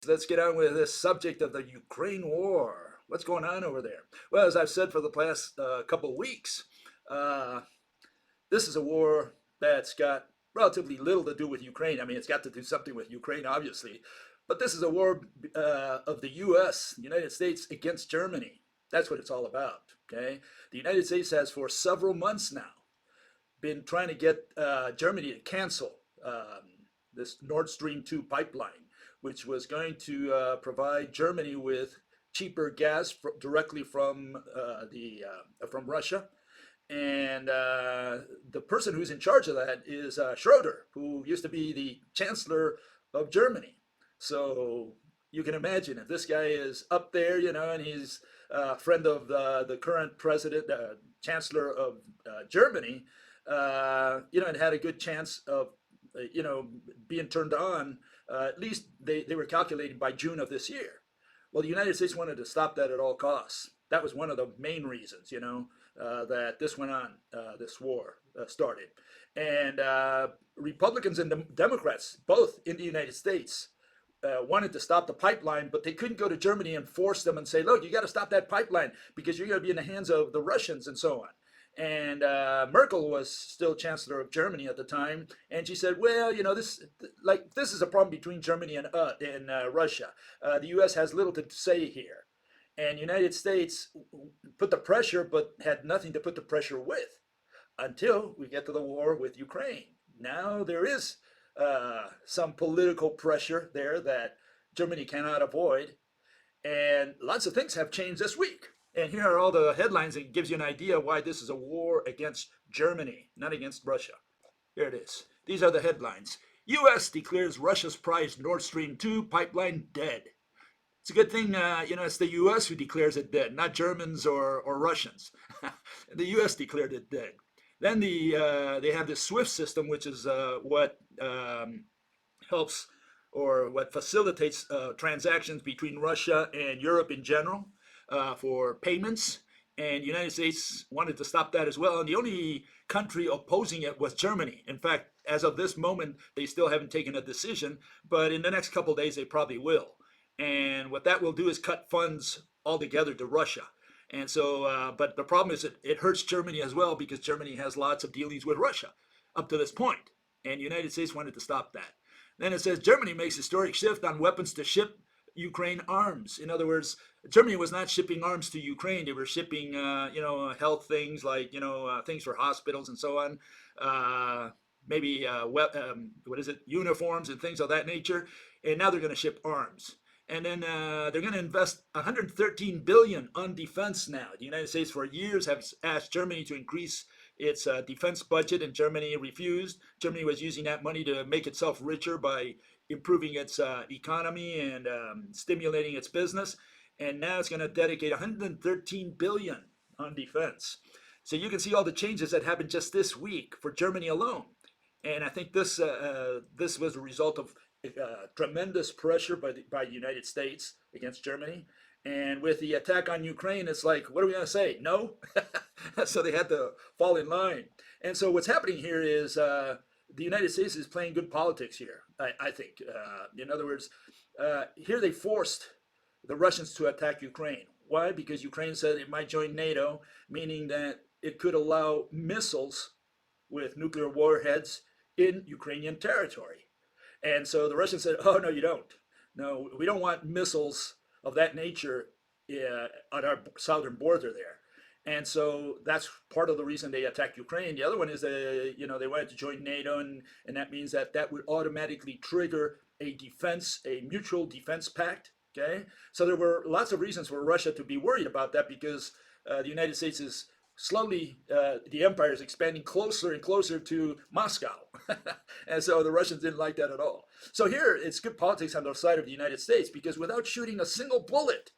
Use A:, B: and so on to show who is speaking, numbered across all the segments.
A: let's get on with this subject of the Ukraine war. What's going on over there? Well, as I've said for the past couple of weeks, uh, this is a war that's got relatively little to do with Ukraine. I mean, it's got to do something with Ukraine, obviously, but this is a war of the U.S., United States, against Germany. That's what it's all about. Okay, the United States has for several months now been trying to get Germany to cancel this Nord Stream 2 pipeline, which was going to provide Germany with cheaper gas directly from Russia. And the person who's in charge of that is Schroeder, who used to be the chancellor of Germany. So you can imagine if this guy is up there, and he's a friend of the current president, chancellor of Germany, and had a good chance of, being turned on. At least they were calculating by June of this year. Well, the United States wanted to stop that at all costs. That was one of the main reasons, that this went on, this war started. And Republicans and Democrats, both in the United States, wanted to stop the pipeline, but they couldn't go to Germany and force them and say, look, you got to stop that pipeline because you're going to be in the hands of the Russians and so on. And Merkel was still chancellor of Germany at the time, and she said, "Well, this is a problem between Germany and Russia. The U.S. has little to say here, and United States put the pressure, but had nothing to put the pressure with, until we get to the war with Ukraine. Now there is some political pressure there that Germany cannot avoid, and lots of things have changed this week." And here are all the headlines that gives you an idea why this is a war against Germany, not against Russia. Here it is. These are the headlines. U.S. declares Russia's prized Nord Stream 2 pipeline dead. It's a good thing, it's the U.S. who declares it dead, not Germans or Russians. The U.S. declared it dead. Then they have this SWIFT system, which is what helps or what facilitates transactions between Russia and Europe in general. For payments, and the United States wanted to stop that as well. And the only country opposing it was Germany. In fact, as of this moment, they still haven't taken a decision, but in the next couple of days, they probably will. And what that will do is cut funds altogether to Russia. And so, but the problem is it hurts Germany as well because Germany has lots of dealings with Russia up to this point. And the United States wanted to stop that. Then it says Germany makes historic shift on weapons to ship Ukraine arms. In other words, Germany was not shipping arms to Ukraine. They were shipping, health things like, things for hospitals and so on. Maybe, uniforms and things of that nature. And now they're going to ship arms. And then they're going to invest 113 billion on defense now. The United States for years has asked Germany to increase its defense budget, and Germany refused. Germany was using that money to make itself richer by improving its economy and stimulating its business. And now it's going to dedicate 113 billion on defense. So you can see all the changes that happened just this week for Germany alone. And I think this was a result of tremendous pressure by the United States against Germany. And with the attack on Ukraine, it's like, what are we going to say? No? So they had to fall in line. And so what's happening here is the United States is playing good politics here, I think. In other words, here they forced the Russians to attack Ukraine. Why? Because Ukraine said it might join NATO, meaning that it could allow missiles with nuclear warheads in Ukrainian territory. And so the Russians said, oh, no, you don't. No, we don't want missiles of that nature on our southern border there. And so that's part of the reason they attacked Ukraine. The other one is they wanted to join NATO, and that means that would automatically trigger a mutual defense pact. Okay, so there were lots of reasons for Russia to be worried about that because the United States is slowly, the empire is expanding closer and closer to Moscow. And so the Russians didn't like that at all. So here it's good politics on the side of the United States because without shooting a single bullet,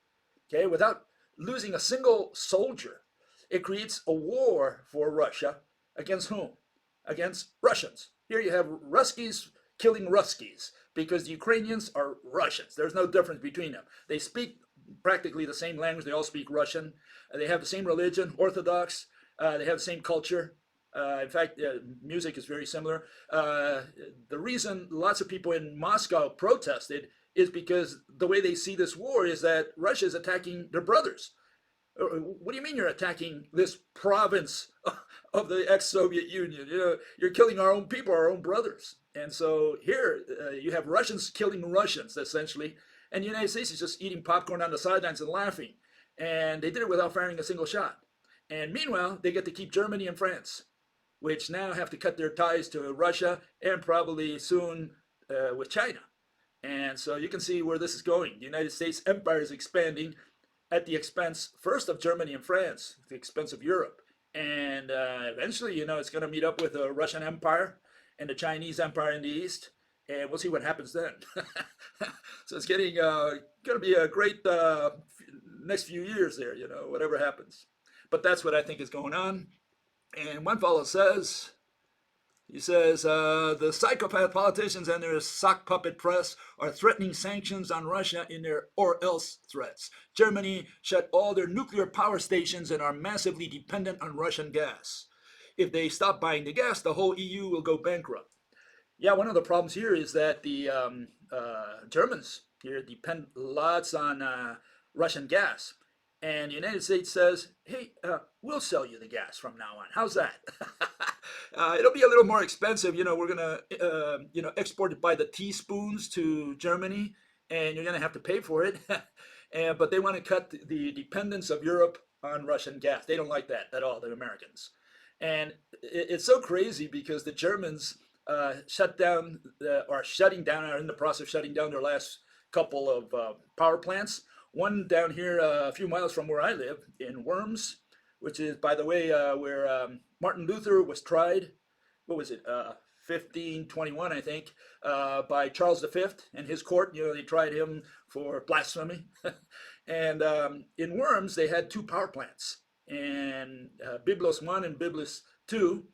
A: okay, without losing a single soldier, it creates a war for Russia against whom? Against Russians. Here you have Ruskies killing Ruskies because the Ukrainians are Russians. There's no difference between them. They speak practically the same language. They all speak Russian. They have the same religion, Orthodox. They have the same culture. In fact, music is very similar. The reason lots of people in Moscow protested is because the way they see this war is that Russia is attacking their brothers. What do you mean you're attacking this province of the ex-Soviet Union? You're killing our own people, our own brothers. And so here you have Russians killing Russians, essentially, and the United States is just eating popcorn on the sidelines and laughing. And they did it without firing a single shot. And meanwhile, they get to keep Germany and France, which now have to cut their ties to Russia and probably soon with China. And so you can see where this is going. The United States empire is expanding at the expense first of Germany and France, at the expense of Europe. And eventually, it's going to meet up with the Russian Empire and the Chinese Empire in the East. And we'll see what happens then. So it's getting going to be a great next few years there, whatever happens. But that's what I think is going on. And one fellow says, the psychopath politicians and their sock puppet press are threatening sanctions on Russia in their or else threats. Germany shut all their nuclear power stations and are massively dependent on Russian gas. If they stop buying the gas, the whole EU will go bankrupt. Yeah, one of the problems here is that the Germans here depend lots on Russian gas. And the United States says, hey, we'll sell you the gas from now on. How's that? It'll be a little more expensive. We're going to, export it by the teaspoons to Germany, and you're going to have to pay for it. But they want to cut the dependence of Europe on Russian gas. They don't like that at all, the Americans. And it's so crazy because the Germans are shutting down, are in the process of shutting down their last couple of power plants. One down here a few miles from where I live in Worms, which is, by the way, where Martin Luther was tried. What was it? 1521, I think, by Charles V and his court. They tried him for blasphemy. And in Worms, they had two power plants, and Byblos 1 and Byblos 2.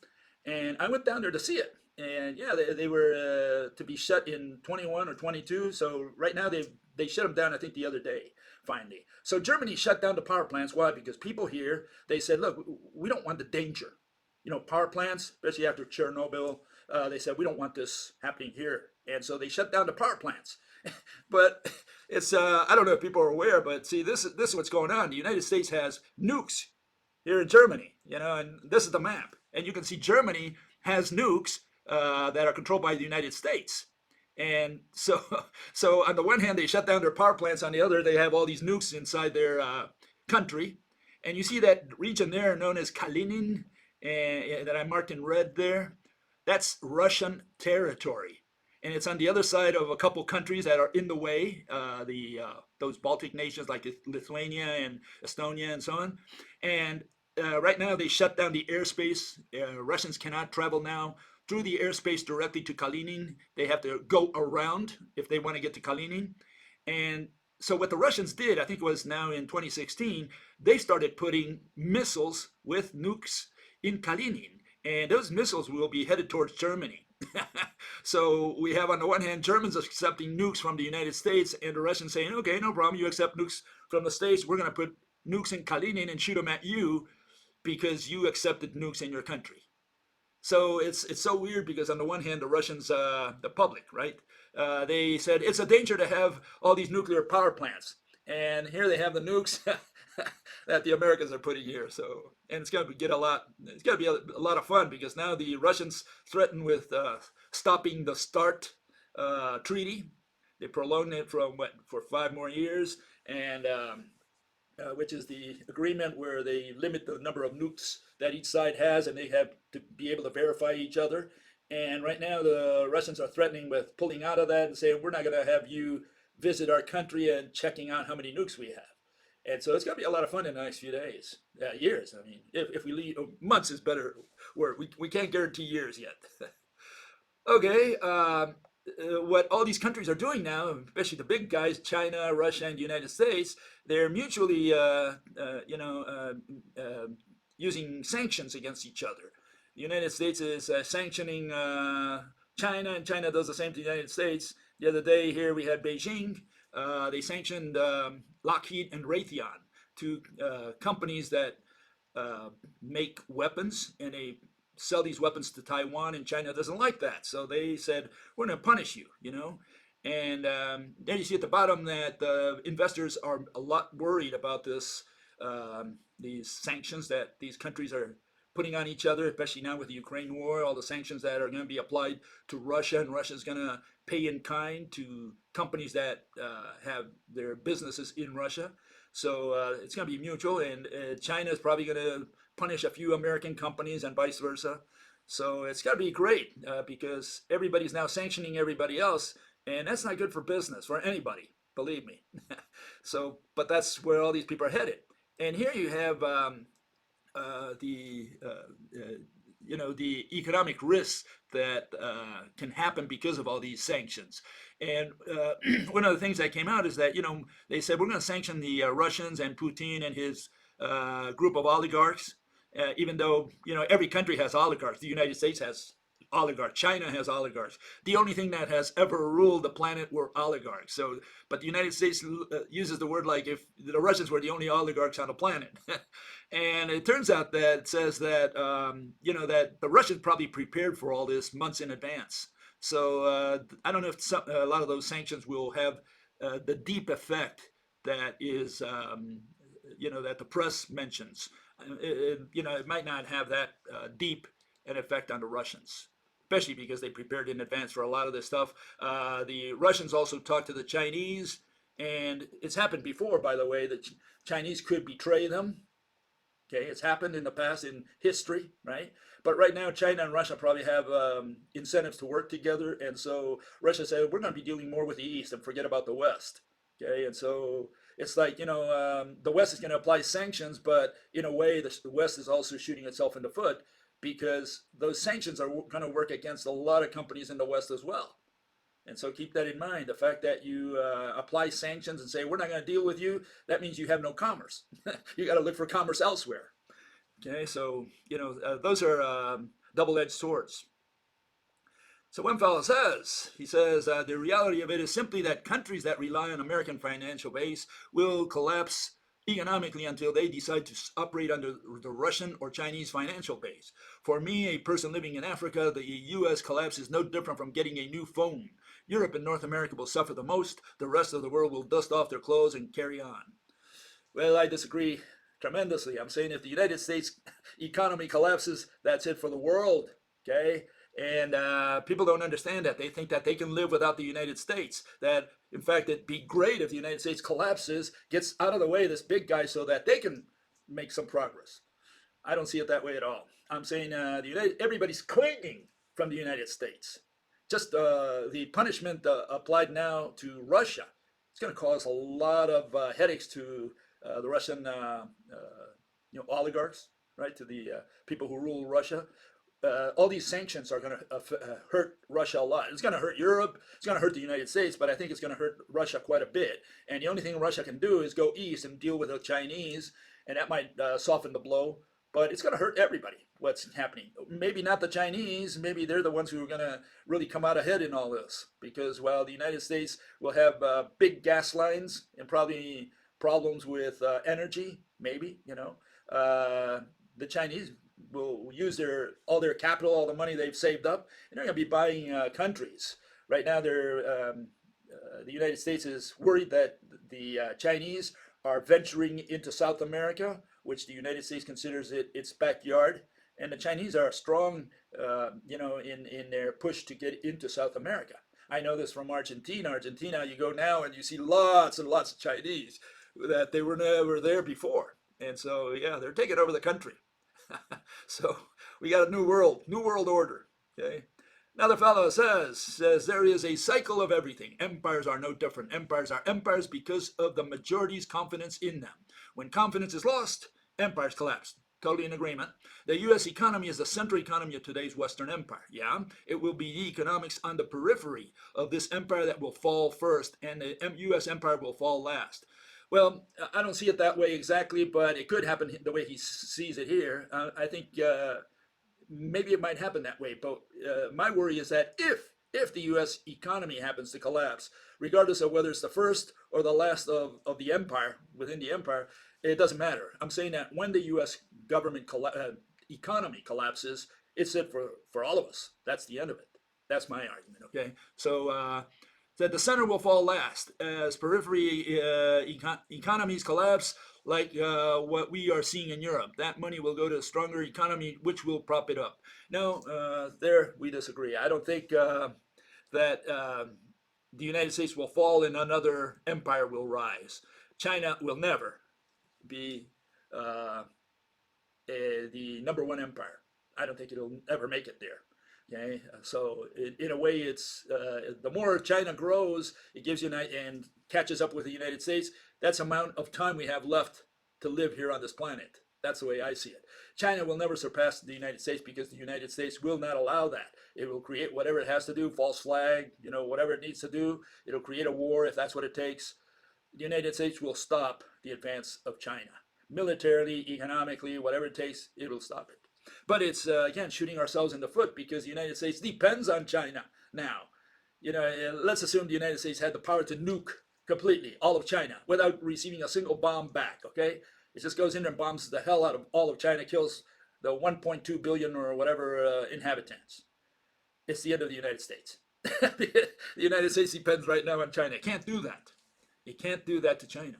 A: And I went down there to see it. And yeah, they were to be shut in 21 or 22. So right now they shut them down, I think, the other day, finally. So Germany shut down the power plants. Why? Because people here, they said, look, we don't want the danger. Power plants, especially after Chernobyl, they said, we don't want this happening here. And so they shut down the power plants. But it's, I don't know if people are aware, but see, this is what's going on. The United States has nukes here in Germany, and this is the map. And you can see Germany has nukes that are controlled by the United States. And so on the one hand, they shut down their power plants. On the other, they have all these nukes inside their country. And you see that region there known as Kalinin, that I marked in red there. That's Russian territory. And it's on the other side of a couple countries that are in the way, those Baltic nations like Lithuania and Estonia and so on. And right now, they shut down the airspace. Russians cannot travel now through the airspace directly to Kalinin. They have to go around if they want to get to Kalinin. And so what the Russians did, I think it was now in 2016, they started putting missiles with nukes in Kalinin. And those missiles will be headed towards Germany. So we have on the one hand, Germans accepting nukes from the United States, and the Russians saying, okay, no problem, you accept nukes from the States, we're going to put nukes in Kalinin and shoot them at you because you accepted nukes in your country. So it's so weird because on the one hand, the Russians, the public, right? They said it's a danger to have all these nuclear power plants. And here they have the nukes that the Americans are putting here. So, and it's going to be a lot of fun because now the Russians threaten with stopping the START treaty. They prolonged it for 5 more years, and which is the agreement where they limit the number of nukes that each side has, and they have to be able to verify each other. And right now, the Russians are threatening with pulling out of that and saying, we're not going to have you visit our country and checking out how many nukes we have. And so it's going to be a lot of fun in the next few days, years. I mean, if we leave, months is better word. We can't guarantee years yet. Okay, what all these countries are doing now, especially the big guys, China, Russia, and the United States, they're mutually, using sanctions against each other. The United States is sanctioning China, and China does the same to the United States. The other day here we had Beijing. They sanctioned Lockheed and Raytheon, two companies that make weapons, and they sell these weapons to Taiwan, and China doesn't like that. So they said, we're going to punish you, And then you see at the bottom that the investors are a lot worried about these sanctions that these countries are putting on each other, especially now with the Ukraine war, all the sanctions that are going to be applied to Russia, and Russia is going to pay in kind to companies that have their businesses in Russia. So it's going to be mutual, and China is probably going to punish a few American companies and vice versa. So it's got to be great because everybody's now sanctioning everybody else, and that's not good for business for anybody, believe me. So, but that's where all these people are headed. And here you have the the economic risks that can happen because of all these sanctions. And one of the things that came out is that they said we're going to sanction the Russians and Putin and his group of oligarchs, even though every country has oligarchs. The United States has oligarchs. China has oligarchs. The only thing that has ever ruled the planet were oligarchs. So, but the United States uses the word like if the Russians were the only oligarchs on the planet. And it turns out that it says that that the Russians probably prepared for all this months in advance. So I don't know if a lot of those sanctions will have the deep effect that is that the press mentions. It might not have that deep an effect on the Russians, especially because they prepared in advance for a lot of this stuff. The Russians also talked to the Chinese, and it's happened before, by the way, that Chinese could betray them. Okay, it's happened in the past in history, right? But right now, China and Russia probably have incentives to work together, and so Russia said, we're going to be dealing more with the East and forget about the West. Okay, and so it's like, the West is going to apply sanctions, but in a way, the West is also shooting itself in the foot because those sanctions are going to work against a lot of companies in the West as well. And so keep that in mind. The fact that you apply sanctions and say, we're not going to deal with you, that means you have no commerce. You got to look for commerce elsewhere. Okay, so, those are double-edged swords. So one fellow says, the reality of it is simply that countries that rely on American financial base will collapse economically until they decide to operate under the Russian or Chinese financial base. For me, a person living in Africa, the U.S. collapse is no different from getting a new phone. Europe and North America will suffer the most. The rest of the world will dust off their clothes and carry on. Well, I disagree tremendously. I'm saying if the United States economy collapses, that's it for the world. Okay? And people don't understand that. They think that they can live without the United States. That, in fact, it'd be great if the United States collapses, gets out of the way of this big guy so that they can make some progress. I don't see it that way at all. I'm saying everybody's clinging from the United States. Just the punishment applied now to Russia, it's going to cause a lot of headaches to the Russian oligarchs, right, to the people who rule Russia. All these sanctions are going to hurt Russia a lot. It's going to hurt Europe. It's going to hurt the United States, but I think it's going to hurt Russia quite a bit. And the only thing Russia can do is go east and deal with the Chinese, and that might soften the blow. But it's going to hurt everybody, what's happening. Maybe not the Chinese. Maybe they're the ones who are going to really come out ahead in all this. Because while the United States will have big gas lines and probably problems with energy, maybe, the Chinese will use all their capital, all the money they've saved up, and they're going to be buying countries. Right now, the United States is worried that the Chinese are venturing into South America, which the United States considers its backyard. And the Chinese are strong, in their push to get into South America. I know this from Argentina. Argentina, you go now and you see lots and lots of Chinese that they were never there before. And so, yeah, they're taking over the country. So we got a new world order. Okay. Another fellow says there is a cycle of everything. Empires are no different. Empires are empires because of the majority's confidence in them. When confidence is lost, empires collapse. Totally in agreement. The U.S. economy is the central economy of today's Western empire. Yeah, it will be the economics on the periphery of this empire that will fall first, and the U.S. empire will fall last. Well, I don't see it that way exactly, but it could happen the way he sees it here. I think maybe it might happen that way. But my worry is that if the U.S. economy happens to collapse, regardless of whether it's the first or the last of the empire, within the empire, it doesn't matter. I'm saying that when the U.S. government economy collapses, it's it for all of us. That's the end of it. That's my argument, okay? So Said the center will fall last as periphery economies collapse, like what we are seeing in Europe. That money will go to a stronger economy, which will prop it up. No, there we disagree. I don't think that the United States will fall and another empire will rise. China will never be the number one empire. I don't think it'll ever make it there. Okay, so in a way, it's the more China grows, it gives you and catches up with the United States. That's the amount of time we have left to live here on this planet. That's the way I see it. China will never surpass the United States because the United States will not allow that. It will create whatever it has to do, false flag, whatever it needs to do. It'll create a war if that's what it takes. The United States will stop the advance of China. Militarily, economically, whatever it takes, it will stop it. But it's, again, shooting ourselves in the foot because the United States depends on China now. Let's assume the United States had the power to nuke completely all of China without receiving a single bomb back, okay? It just goes in and bombs the hell out of all of China, kills the 1.2 billion or whatever inhabitants. It's the end of the United States. The United States depends right now on China. It can't do that. It can't do that to China.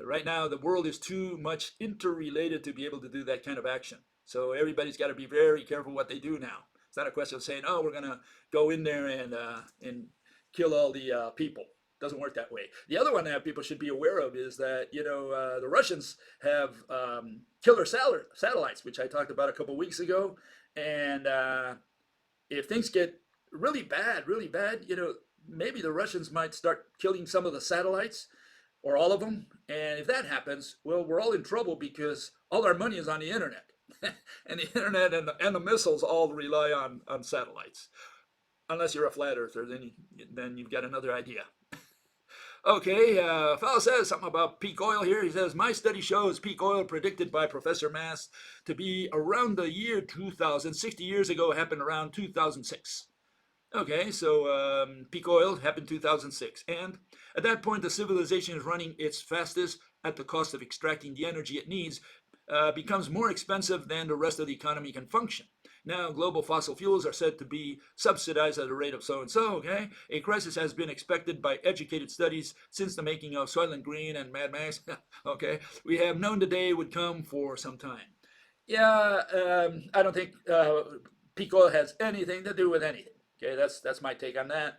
A: Right now, the world is too much interrelated to be able to do that kind of action. So everybody's got to be very careful what they do now. It's not a question of saying, "Oh, we're going to go in there and kill all the people." It doesn't work that way. The other one that people should be aware of is that the Russians have killer satellites, which I talked about a couple weeks ago. And if things get really bad, maybe the Russians might start killing some of the satellites. Or all of them. And if that happens, well, we're all in trouble because all our money is on the internet. And the internet and the missiles all rely on satellites. Unless you're a flat earther, then you've got another idea. Okay, fellow says something about peak oil here. He says, my study shows peak oil predicted by Professor Mass to be around the year 2000. 60 years ago, happened around 2006. Okay, so peak oil happened 2006. And at that point, the civilization is running its fastest at the cost of extracting the energy it needs, becomes more expensive than the rest of the economy can function. Now, global fossil fuels are said to be subsidized at a rate of so-and-so, okay? A crisis has been expected by educated studies since the making of Soylent Green and Mad Max, okay? We have known the day would come for some time. Yeah, I don't think peak oil has anything to do with anything. Okay, that's my take on that.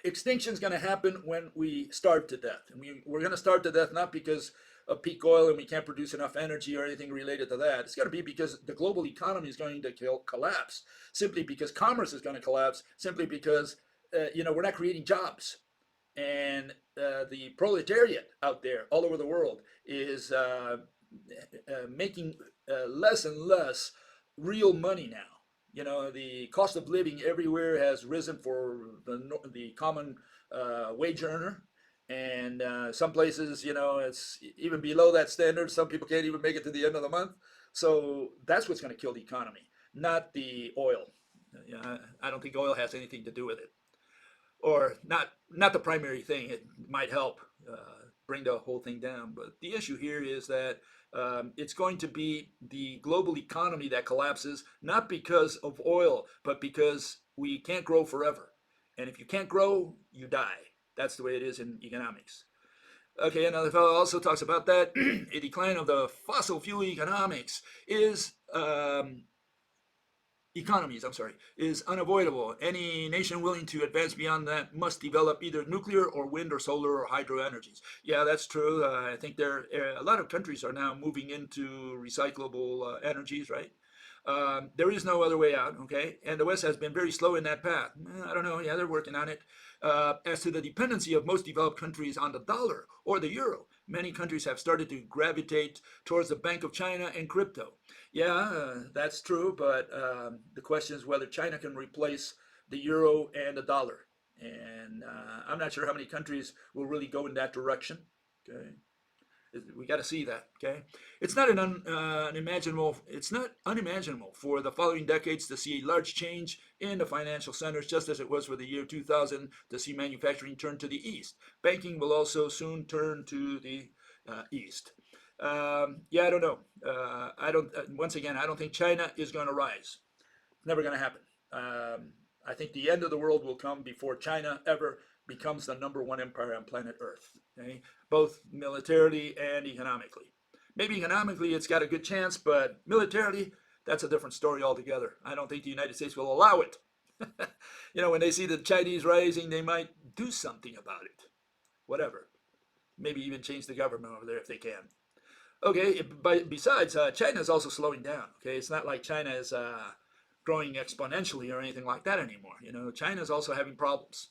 A: Extinction is going to happen when we starve to death. And we're going to starve to death not because of peak oil and we can't produce enough energy or anything related to that. It's going to be because the global economy is going to collapse, simply because commerce is going to collapse, simply because we're not creating jobs. And the proletariat out there all over the world is making less and less real money now. The cost of living everywhere has risen for the common wage earner. And some places, it's even below that standard. Some people can't even make it to the end of the month. So that's what's going to kill the economy, not the oil. I don't think oil has anything to do with it. Or not the primary thing. It might help bring the whole thing down. But the issue here is that it's going to be the global economy that collapses, not because of oil, but because we can't grow forever. And if you can't grow, you die. That's the way it is in economics. Okay, another fellow also talks about that. A decline of the fossil fuel economies is unavoidable. Any nation willing to advance beyond that must develop either nuclear or wind or solar or hydro energies. Yeah, that's true. I think a lot of countries are now moving into recyclable energies, right? There is no other way out, okay? And the West has been very slow in that path. I don't know. Yeah, they're working on it. As to the dependency of most developed countries on the dollar or the euro, many countries have started to gravitate towards the Bank of China and crypto. Yeah, that's true, but the question is whether China can replace the euro and the dollar. And I'm not sure how many countries will really go in that direction, okay? We got to see that, okay? It's not unimaginable for the following decades to see a large change in the financial centers, just as it was for the year 2000 to see manufacturing turn to the east. Banking will also soon turn to the east. Yeah, I don't know. Once again, I don't think China is going to rise. It's never going to happen. I think the end of the world will come before China ever becomes the #1 empire on planet Earth, okay? Both militarily and economically. Maybe economically it's got a good chance, but militarily, that's a different story altogether. I don't think the United States will allow it. When they see the Chinese rising, they might do something about it. Whatever. Maybe even change the government over there if they can. Okay, but besides, China is also slowing down. Okay, it's not like China is growing exponentially or anything like that anymore. China is also having problems.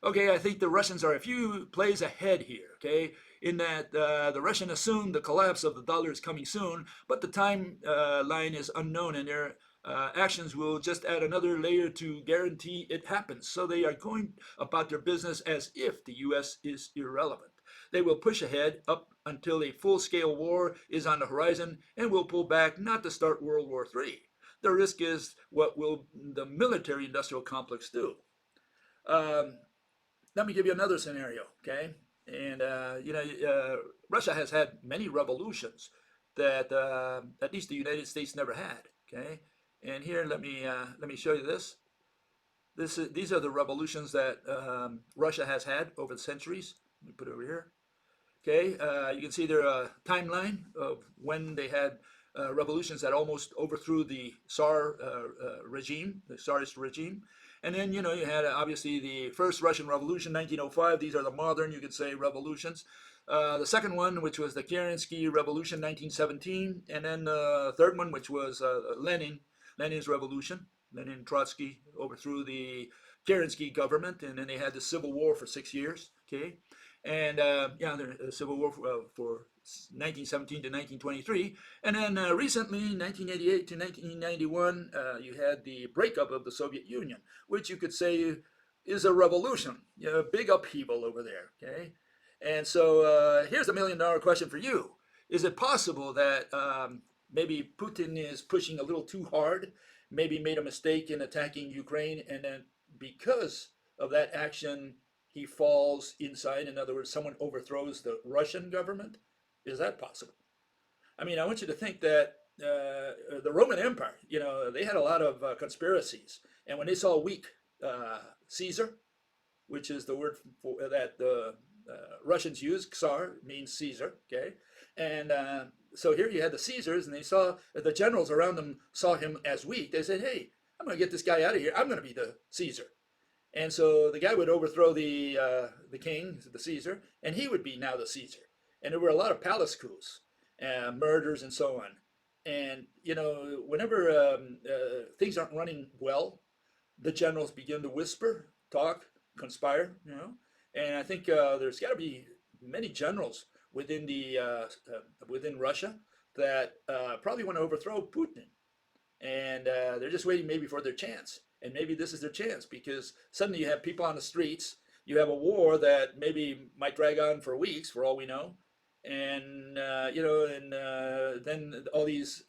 A: Okay, I think the Russians are a few plays ahead here. Okay, in that the Russians assume the collapse of the dollar is coming soon, but the timeline is unknown, and their actions will just add another layer to guarantee it happens. So they are going about their business as if the U.S. is irrelevant. They will push ahead up until a full-scale war is on the horizon and will pull back not to start World War III. The risk is what will the military-industrial complex do? Let me give you another scenario, okay? And Russia has had many revolutions that at least the United States never had, okay? And here, let me show you this. These are the revolutions that Russia has had over the centuries. Let me put it over here. Okay, you can see their timeline of when they had revolutions that almost overthrew the Tsar regime, the Tsarist regime. And then, you had obviously the first Russian Revolution, 1905. These are the modern, you could say, revolutions. The second one, which was the Kerensky Revolution, 1917. And then the third one, which was Lenin's revolution. Lenin and Trotsky overthrew the Kerensky government, and then they had the Civil War for 6 years. Okay, and the Civil War for 1917 to 1923, and then recently, 1988 to 1991, you had the breakup of the Soviet Union, which you could say is a revolution, a big upheaval over there. Okay, and so here's a $1,000,000 question for you: is it possible that maybe Putin is pushing a little too hard? Maybe made a mistake in attacking Ukraine, and then because of that action, he falls inside. In other words, someone overthrows the Russian government. Is that possible? I mean, I want you to think that the Roman Empire, they had a lot of conspiracies. And when they saw a weak Caesar, which is the word that the Russians use, Tsar means Caesar, okay? And so here you had the Caesars, and they saw the generals around them saw him as weak. They said, hey, I'm going to get this guy out of here. I'm going to be the Caesar. And so the guy would overthrow the king, the Caesar, and he would be now the Caesar. And there were a lot of palace coups, murders, and so on. And, whenever things aren't running well, the generals begin to whisper, talk, conspire, And I think there's got to be many generals within within Russia that probably want to overthrow Putin. And they're just waiting maybe for their chance. And maybe this is their chance, because suddenly you have people on the streets. You have a war that maybe might drag on for weeks, for all we know. And, then all these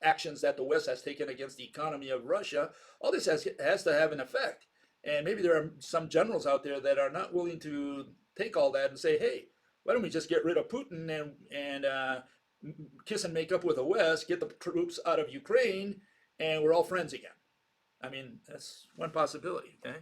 A: actions that the West has taken against the economy of Russia, all this has to have an effect. And maybe there are some generals out there that are not willing to take all that and say, hey, why don't we just get rid of Putin and kiss and make up with the West, get the troops out of Ukraine, and we're all friends again. I mean, that's one possibility, okay?